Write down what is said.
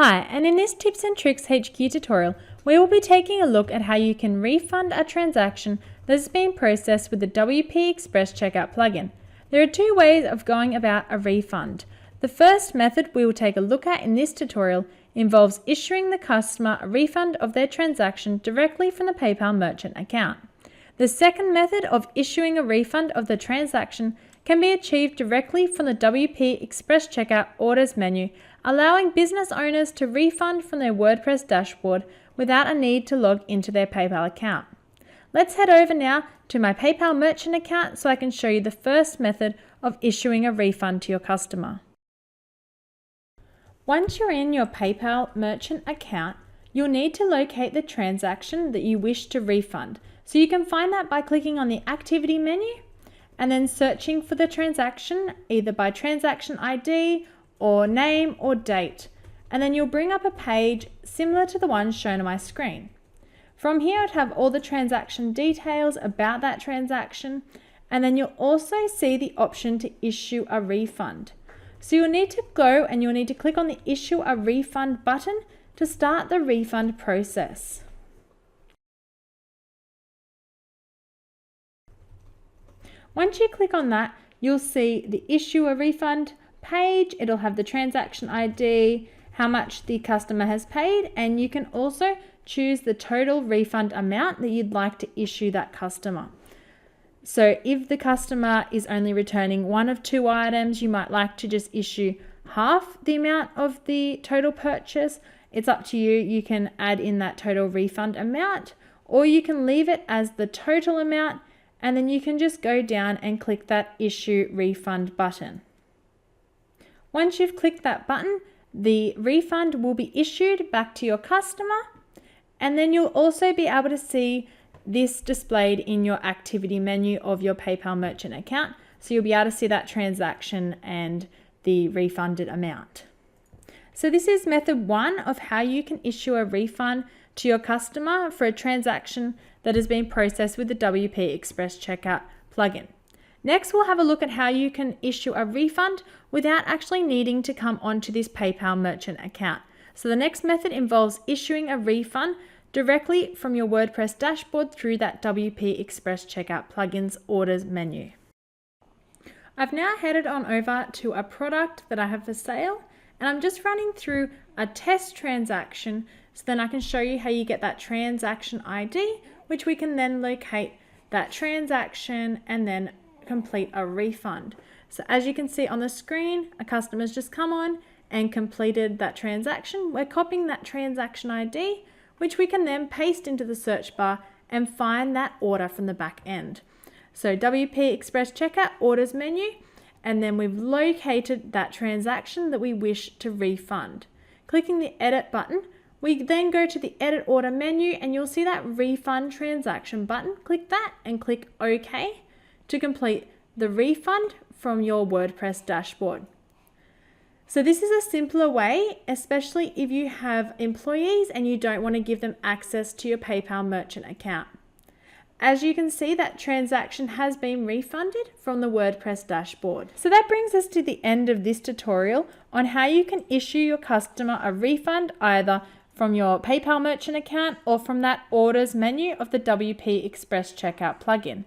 Hi, and in this Tips and Tricks HQ tutorial, we will be taking a look at how you can refund a transaction that has been processed with the WP Express Checkout plugin. There are two ways of going about a refund. The first method we will take a look at in this tutorial involves issuing the customer a refund of their transaction directly from the PayPal merchant account. The second method of issuing a refund of the transaction can be achieved directly from the WP Express Checkout Orders menu, allowing business owners to refund from their WordPress dashboard without a need to log into their PayPal account. Let's head over now to my PayPal merchant account so I can show you the first method of issuing a refund to your customer. Once you're in your PayPal merchant account, you'll need to locate the transaction that you wish to refund. So you can find that by clicking on the activity menu and then searching for the transaction either by transaction ID or name or date. And then you'll bring up a page similar to the one shown on my screen. From here, I'd have all the transaction details about that transaction, and then you'll also see the option to issue a refund. So you'll need to go and you'll need to click on the Issue a Refund button to start the refund process. Once you click on that, you'll see the Issue a Refund page. It'll have the transaction ID, how much the customer has paid, and you can also choose the total refund amount that you'd like to issue that customer. So if the customer is only returning one of two items, you might like to just issue half the amount of the total purchase. It's up to you. You can add in that total refund amount, or you can leave it as the total amount, and then you can just go down and click that Issue Refund button. Once you've clicked that button, the refund will be issued back to your customer, and then you'll also be able to see this displayed in your activity menu of your PayPal merchant account. So you'll be able to see that transaction and the refunded amount. So this is method one of how you can issue a refund to your customer for a transaction that has been processed with the WP Express Checkout plugin. Next, we'll have a look at how you can issue a refund without actually needing to come onto this PayPal merchant account. So the next method involves issuing a refund directly from your WordPress dashboard through that WP Express Checkout plugin's Orders menu. I've now headed on over to a product that I have for sale, and I'm just running through a test transaction so then I can show you how you get that transaction ID, which we can then locate that transaction and then complete a refund. So as you can see on the screen, a customer's just come on and completed that transaction. We're copying that transaction ID, which we can then paste into the search bar and find that order from the back end. So WP Express Checkout Orders menu, and then we've located that transaction that we wish to refund. Clicking the Edit button, we then go to the Edit Order menu and you'll see that Refund Transaction button. Click that and click OK to complete the refund from your WordPress dashboard. So this is a simpler way, especially if you have employees and you don't want to give them access to your PayPal merchant account. As you can see, that transaction has been refunded from the WordPress dashboard. So that brings us to the end of this tutorial on how you can issue your customer a refund either from your PayPal merchant account or from that Orders menu of the WP Express Checkout plugin.